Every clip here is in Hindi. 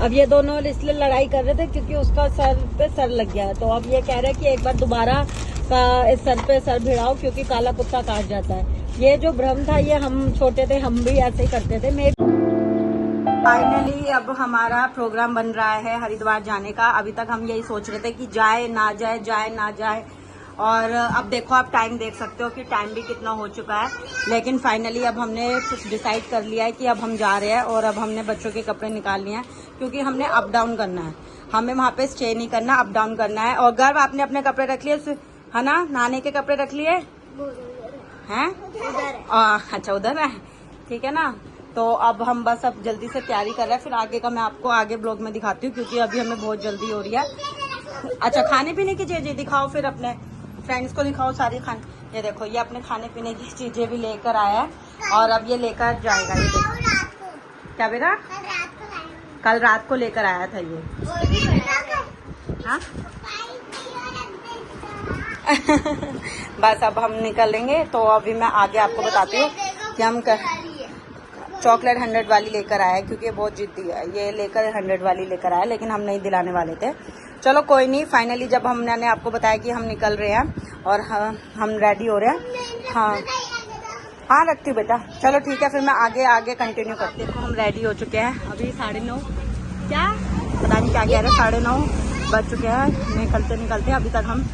अब ये दोनों इसलिए लड़ाई कर रहे थे क्योंकि उसका सर पे सर लग गया है। तो अब ये कह रहे हैं कि एक बार दोबारा का इस सर पे सर भिड़ाओ क्योंकि काला कुत्ता काट जाता है। ये जो भ्रम था ये हम छोटे थे हम भी ऐसे ही करते थे। फाइनली अब हमारा प्रोग्राम बन रहा है हरिद्वार जाने का। अभी तक हम यही सोच रहे थे कि जाए ना जाए, जाए ना जाए, और अब देखो आप टाइम देख सकते हो कि टाइम भी कितना हो चुका है। लेकिन फाइनली अब हमने कुछ डिसाइड कर लिया है कि अब हम जा रहे हैं और अब हमने बच्चों के कपड़े निकाल लिए हैं क्योंकि हमने अप डाउन करना है। हमें वहाँ पे स्टे नहीं करना, अप डाउन करना है। और गर्व आपने अपने कपड़े रख लिए है ना? नहाने के कपड़े रख लिए हैं? अच्छा उधर है, ठीक है ना। तो अब हम बस अब जल्दी से तैयारी कर रहे हैं, फिर आगे का मैं आपको आगे ब्लॉग में दिखाती हूँ क्योंकि अभी हमें बहुत जल्दी हो रही है। अच्छा खाने पीने की चीजें दिखाओ, फिर अपने फ्रेंड्स को दिखाओ सारी खाने। ये देखो ये अपने खाने पीने की चीजें भी लेकर आया है और अब ये लेकर जाएगा। ये देखो क्या बेटा, कल रात को लेकर आया था ये। हाँ बस अब हम निकलेंगे तो अभी मैं आगे आपको बताती हूँ कि हम चॉकलेट 100 वाली लेकर आया है क्योंकि ये बहुत जिद्दी है। ये लेकर 100 वाली लेकर आया लेकिन हम नहीं दिलाने वाले थे। चलो कोई नहीं, फाइनली जब हमने आपको बताया कि हम निकल रहे हैं और हम रेडी हो रहे हैं। हाँ रखती हूँ बेटा, चलो ठीक है, फिर मैं आगे कंटिन्यू करती हूँ। हम रेडी हो चुके हैं, अभी 9:30 क्या पता नहीं क्या कह रहे, 9:30 बज चुके हैं निकलते अभी तक हम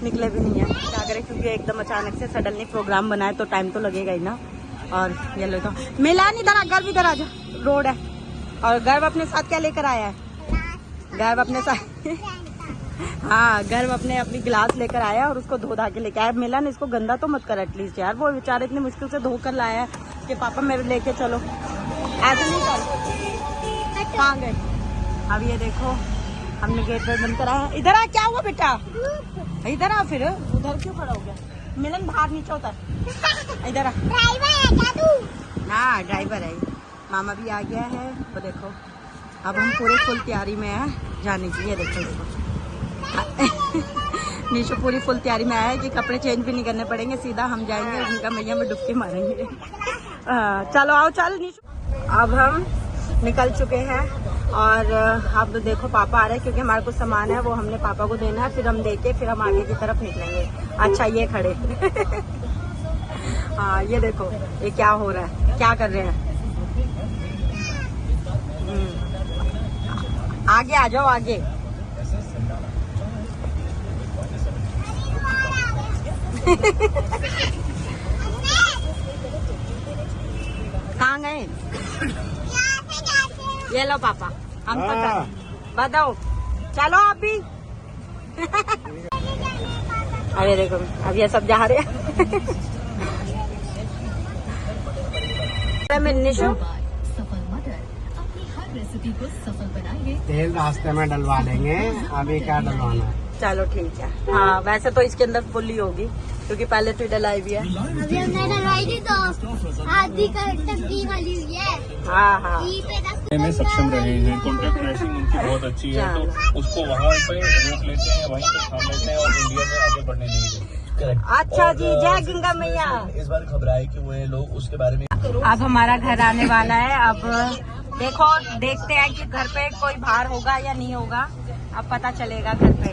निकले भी नहीं है। क्या करें क्योंकि एकदम अचानक से सडनली प्रोग्राम बना है तो टाइम तो लगेगा ही ना। और ये लो तो मिलान इधर आ, गर्व इधर आ जा, रोड है। और गर्व अपने साथ क्या लेकर आया है? गर्व अपने साथ हाँ गर्व अपनी गिलास लेकर आया और उसको धो धा के लेके आया। मिलन इसको गंदा तो मत कर एटलीस्ट यार, वो बेचारे इतनी मुश्किल से धो कर लाया है कि पापा मेरे लेके चलो, ऐसे नहीं कर। कहाँ गए? अब ये देखो हमने गेट पर बंद कराया। इधर आ, क्या हुआ बेटा? इधर आ, फिर उधर क्यों खड़ा हो गया? मिलन बाहर नीचे होता है, इधर आ। हाँ ड्राइवर है, मामा भी आ गया है। वो देखो अब हम पूरे फुल तैयारी में है जाने की। ये देखो इसको निशु पूरी फुल तैयारी में आया है कि कपड़े चेंज भी नहीं करने पड़ेंगे, सीधा हम जाएंगे उनका मैया में डुबकी मारेंगे। चलो आओ चल निशु। अब हम निकल चुके हैं और अब देखो पापा आ रहे हैं क्योंकि हमारे कुछ सामान है वो हमने पापा को देना है, फिर हम देके फिर हम आगे की तरफ निकलेंगे। अच्छा ये खड़े हाँ ये देखो ये क्या हो रहा है, क्या कर रहे हैं? आगे आ जाओ आगे। कहाँ गए? ये लो पापा हम बताओ, चलो आप भी अरे देखो अब ये सब जा रहे हैं निशु रेसिपी को सफल बनाएंगे। तेल रास्ते में डलवा लेंगे, अभी क्या डलवाना है? चलो ठीक है। हाँ वैसे तो इसके अंदर फुल्ली होगी क्योंकि पहले तो डलाई हुई है। अभी हमने डलवाई थी तो आधी टंकी खाली हुई है। हाँ हाँ में सक्षम रहे हैं, कॉन्ट्रैक्ट ट्रेसिंग उनकी बहुत अच्छी है तो उसको वहाँ पे रोक लेते हैं, वहीं पे थाम लेते हैं और इंडिया में आगे बढ़ने नहीं देते। अच्छा जी, जय गंगा मैया। इस बार घबराए कि वो लोग उसके बारे में। अब हमारा घर आने वाला है। अब देखो देखते हैं कि घर पे कोई बाहर होगा या नहीं होगा, अब पता चलेगा घर पे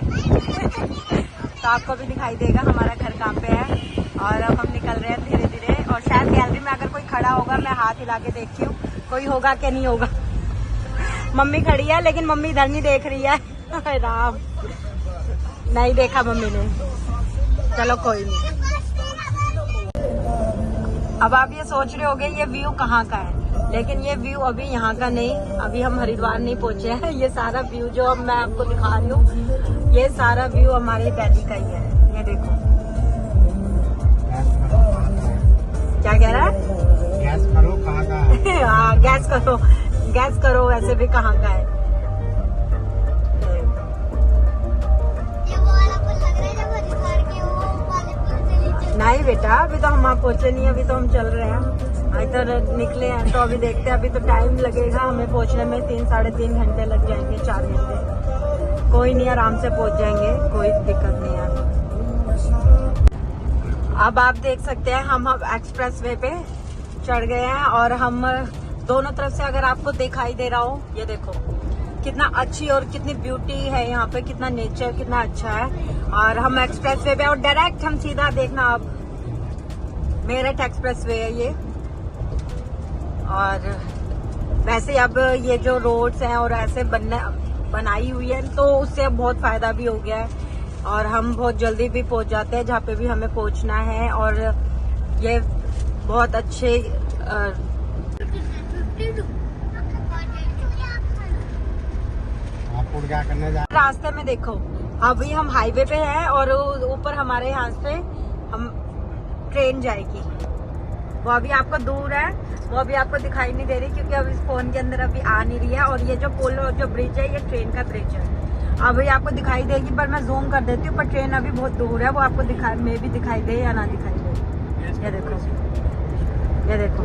तो आपको भी दिखाई देगा हमारा घर कहाँ पे है। और अब हम निकल रहे हैं धीरे धीरे और शायद गैलरी में अगर कोई खड़ा होगा मैं हाथ हिला के देखती हूँ कोई होगा कि नहीं होगा। मम्मी खड़ी है लेकिन मम्मी इधर नहीं देख रही है राम, नहीं देखा मम्मी ने। चलो कोई नहीं। अब आप ये सोच रहे होंगे ये व्यू कहाँ का है, लेकिन ये व्यू अभी यहाँ का नहीं, अभी हम हरिद्वार नहीं पहुँचे हैं। ये सारा व्यू जो अब मैं आपको दिखा रही हूँ ये सारा व्यू हमारे डैडी का ही है। ये देखो क्या कह रहा है? गैस करो कहाँ का है? हाँ गैस करो वैसे भी कहाँ का है। नहीं बेटा अभी तो हम वहाँ पहुँचे नहीं, अभी तो हम चल रहे हैं, इधर निकले हैं तो अभी देखते हैं। अभी तो टाइम लगेगा हमें पहुँचने में, 3-3.5 घंटे लग जाएंगे, 4 घंटे। कोई नहीं आराम से पहुँच जाएंगे, कोई दिक्कत नहीं है। अब आप देख सकते हैं हम अब एक्सप्रेस वे पे चढ़ गए हैं और हम दोनों तरफ से अगर आपको दिखाई दे रहा हो ये देखो कितना अच्छी और कितनी ब्यूटी है यहाँ पे, कितना नेचर कितना अच्छा है। और हम एक्सप्रेस वे पे और डायरेक्ट हम सीधा देखना अब मेरठ एक्सप्रेस वे है ये। और वैसे अब ये जो रोड्स हैं और ऐसे बनाई हुई है तो उससे अब बहुत फायदा भी हो गया है और हम बहुत जल्दी भी पहुंच जाते हैं जहाँ पे भी हमें पहुंचना है। और ये बहुत अच्छे आपको क्या करने जा रास्ते में देखो, अभी हम हाईवे पे हैं और ऊपर हमारे यहाँ से हम ट्रेन जाएगी, वो अभी आपको दूर है, वो अभी आपको दिखाई नहीं दे रही क्योंकि अभी इस फोन के अंदर अभी आ नहीं रही है। और ये जो पुल जो ब्रिज है ये ट्रेन का ब्रिज है, अभी आपको दिखाई देगी पर मैं जूम कर देती हूँ, पर ट्रेन अभी बहुत दूर है, वो आपको दिखाई दे या ना दिखाई दे। ये देखो, ये देखो,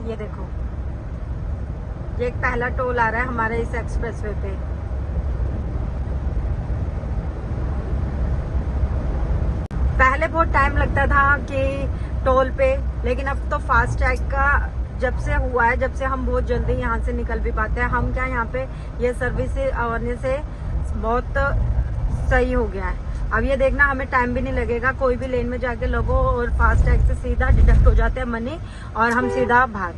ये देखो, ये एक पहला टोल आ रहा है हमारे इस एक्सप्रेसवे पे। पहले बहुत टाइम लगता था कि टोल पे, लेकिन अब तो फास्ट टैग का जब से हुआ है, जब से हम बहुत जल्दी यहाँ से निकल भी पाते हैं। हम क्या यहाँ पे ये सर्विस आने से बहुत सही हो गया है। अब ये देखना हमें टाइम भी नहीं लगेगा, कोई भी लेन में जाके लगो और फास्ट टैग से सीधा डिडक्ट हो जाते हैं मनी और हम सीधा बाहर।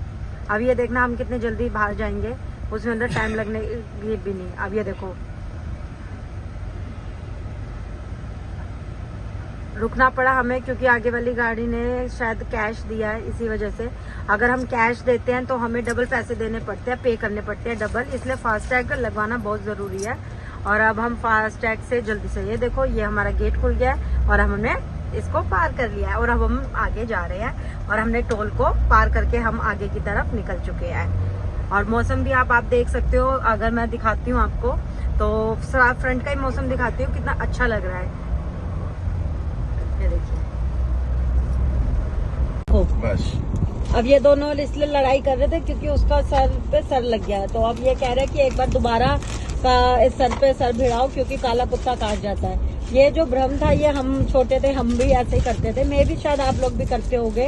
अब ये देखना हम कितने जल्दी बाहर जाएंगे, उसमें अंदर टाइम लगने भी नहीं। अब ये देखो, रुकना पड़ा हमें क्योंकि आगे वाली गाड़ी ने शायद कैश दिया है, इसी वजह से। अगर हम कैश देते हैं तो हमें डबल पैसे देने पड़ते हैं, पे करने पड़ते हैं डबल, इसलिए फास्ट टैग लगवाना बहुत जरूरी है। और अब हम फास्ट टैग से जल्दी से, ये देखो ये हमारा गेट खुल गया है और हमने इसको पार कर लिया है और अब हम आगे जा रहे हैं और हमने टोल को पार करके हम आगे की तरफ निकल चुके हैं। और मौसम भी आप देख सकते हो, अगर मैं दिखाती हूँ आपको तो फ्रंट का ही मौसम दिखाती हूँ, कितना अच्छा लग रहा है। ये देखिए, बस अब ये दोनों इसलिए लड़ाई कर रहे थे क्योंकि उसका सर पे सर लग गया है, तो अब ये कह रहे हैं कि एक बार दोबारा का सर पे सर भिड़ाओ क्योंकि काला कुत्ता काट जाता है। ये जो भ्रम था ये हम छोटे थे हम भी ऐसे ही करते थे, मैं भी शायद आप लोग भी करते होंगे,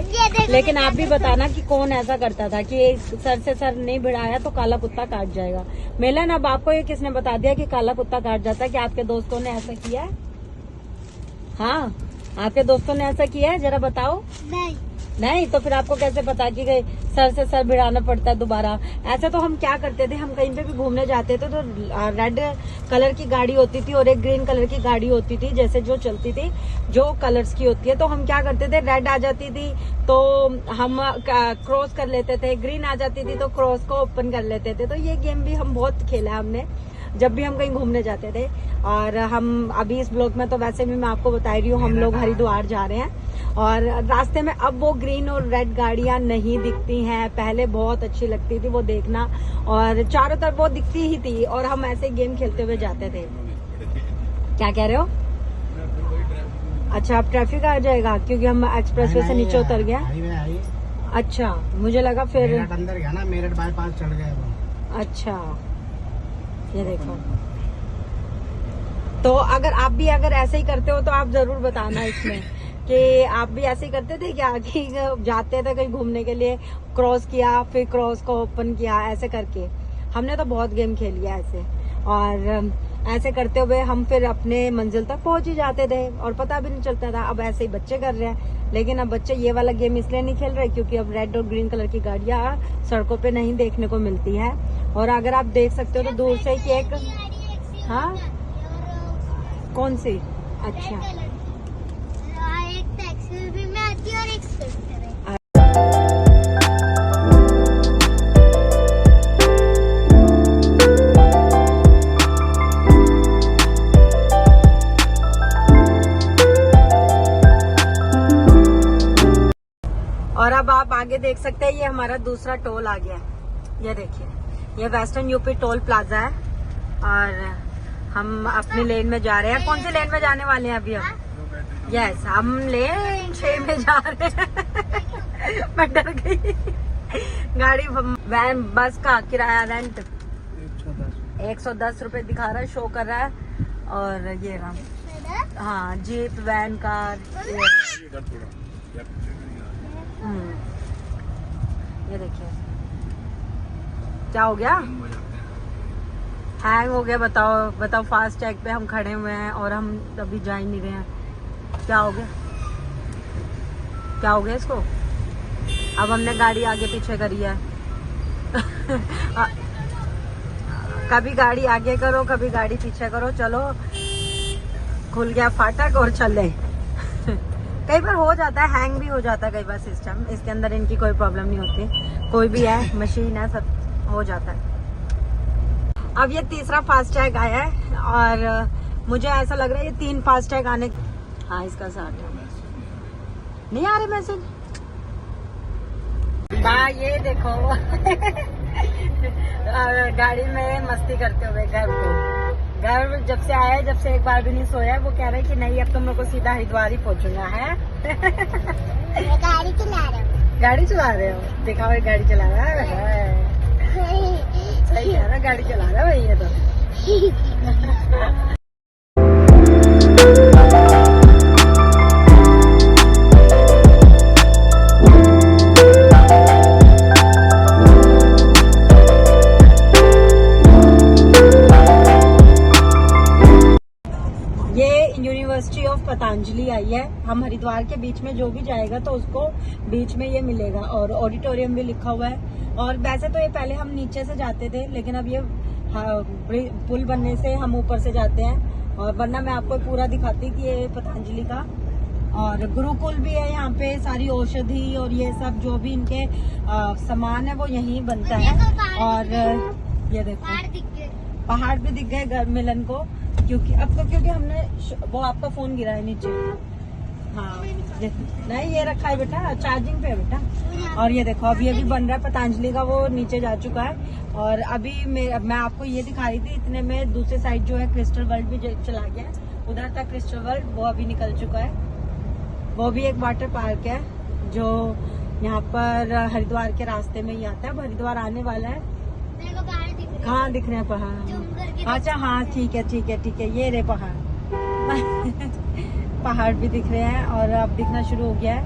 लेकिन आप भी बताना कि कौन ऐसा करता था कि सर से सर नहीं भिड़ाया तो काला कुत्ता काट जाएगा। मिलन, अब आपको ये किसने बता दिया कि काला कुत्ता काट जाता है? कि आपके दोस्तों ने ऐसा किया है? हाँ, आपके दोस्तों ने ऐसा किया है, जरा बताओ। नहीं तो फिर आपको कैसे पता कि सर से सर भिड़ाना पड़ता है दोबारा? ऐसा तो हम क्या करते थे, हम कहीं पे भी घूमने जाते थे तो रेड कलर की गाड़ी होती थी और एक ग्रीन कलर की गाड़ी होती थी, जैसे जो चलती थी जो कलर्स की होती है, तो हम क्या करते थे, रेड आ जाती थी तो हम क्रॉस कर लेते थे, ग्रीन आ जाती थी तो क्रॉस को ओपन कर लेते थे। तो ये गेम भी हम बहुत खेला हमने जब भी हम कहीं घूमने जाते थे। और हम अभी इस ब्लॉग में तो वैसे भी मैं आपको बता रही हूँ, हम लोग हरिद्वार जा रहे हैं और रास्ते में अब वो ग्रीन और रेड गाड़ियां नहीं दिखती हैं, पहले बहुत अच्छी लगती थी वो देखना, और चारों तरफ वो दिखती ही थी और हम ऐसे गेम खेलते हुए जाते थे। क्या कह रहे हो? अच्छा, अब ट्रैफिक आ जाएगा क्योंकि हम एक्सप्रेसवे से नीचे उतर गया। अच्छा, मुझे लगा फिर अंदर गया ना, मेरठ बाईपास चढ़ गए। अच्छा, ये देखो, तो अगर आप भी ऐसे ही करते हो तो आप जरूर बताना इसमें कि आप भी ऐसे ही करते थे क्या, कि जाते थे कहीं घूमने के लिए, क्रॉस किया फिर क्रॉस को ओपन किया, ऐसे करके। हमने तो बहुत गेम खेली है ऐसे, और ऐसे करते हुए हम फिर अपने मंजिल तक पहुंच ही जाते थे और पता भी नहीं चलता था। अब ऐसे ही बच्चे कर रहे हैं, लेकिन अब बच्चे ये वाला गेम इसलिए नहीं खेल रहे क्योंकि अब रेड और ग्रीन कलर की गाड़ियां सड़कों पे नहीं देखने को मिलती है। और अगर आप देख सकते हो तो दूर से कि एक, हाँ कौन सी? अच्छा, एक टैक्सी भी में आती है और एक स्विफ्ट में। और अब आप आगे देख सकते हैं, ये हमारा दूसरा टोल आ गया है। ये देखिए, ये वेस्टर्न यूपी टोल प्लाजा है और हम अपनी लेन में जा रहे हैं। कौन सी लेन में जाने वाले हैं अभी हम? यस, हम लेन 6 में जा रहे हैं। मैं डर गई। गाड़ी वैन बस का किराया रेंट 110 रुपए दिखा रहा है, शो कर रहा है। और ये रहा, हाँ, जीप, वैन, कार। ये देखिए क्या हो गया, हैंग हो गया। बताओ फास्ट टैग पे हम खड़े हुए हैं और हम अभी जा ही नहीं रहे हैं। क्या हो गया इसको? अब हमने गाड़ी आगे पीछे करी है। कभी गाड़ी आगे करो, कभी गाड़ी पीछे करो। चलो, खुल गया फाटक और चले। कई बार हो जाता है, हैंग भी हो जाता है कई बार सिस्टम। इसके अंदर इनकी कोई प्रॉब्लम नहीं होती, कोई भी है, मशीन है, सब हो जाता है। अब ये तीसरा फास्टैग आया है और मुझे ऐसा लग रहा है ये 3 फास्टैग आने। हाँ, इसका 60 नहीं आ रहे मैसेज। ये देखो गाड़ी में मस्ती करते हुए घर जब से आया, जब से एक बार भी नहीं सोया। वो कह रहे कि नहीं, अब तुम लोग को सीधा हरिद्वार ही पहुंचना है। गाड़ी चला रहे हो? दिखाओ, एक गाड़ी चला रहा है। सही कह रहा, गाड़ी चला रहा है भाई ये तो। यूनिवर्सिटी ऑफ पतंजलि आई है। हम हरिद्वार के बीच में जो भी जाएगा तो उसको बीच में ये मिलेगा और ऑडिटोरियम भी लिखा हुआ है। और वैसे तो ये पहले हम नीचे से जाते थे, लेकिन अब ये पुल बनने से हम ऊपर से जाते हैं। और वरना मैं आपको पूरा दिखाती कि ये पतंजलि का और गुरुकुल भी है यहाँ पे। सारी औषधि और ये सब जो भी इनके सामान है वो यहीं बनता है। और ये देखो, पहाड़ भी दिख गए घर मिलन को, क्योंकि हमने वो आपका फोन गिरा है नीचे। हाँ, नहीं, ये रखा है बेटा, चार्जिंग पे है बेटा। और ये देखो, अब ये भी बन रहा है पतंजलि का, वो नीचे जा चुका है। और अभी मैं आपको ये दिखा रही थी, इतने में दूसरे साइड जो है क्रिस्टल वर्ल्ड भी चला गया है। उधर तक क्रिस्टल वर्ल्ड वो अभी निकल चुका है। वो भी एक वाटर पार्क है जो यहाँ पर हरिद्वार के रास्ते में ही आता है। अब हरिद्वार आने वाला है। कहाँ दिख रहे हैं पहाड़? अच्छा, हाँ, ठीक है, ये रे पहाड़। पहाड़ भी दिख रहे हैं और अब दिखना शुरू हो गया है।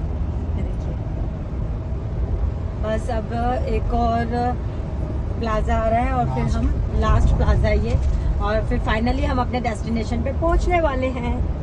देखिए, बस अब एक और प्लाजा आ रहा है और फिर हम लास्ट प्लाजा ये, और फिर फाइनली हम अपने डेस्टिनेशन पे पहुंचने वाले हैं।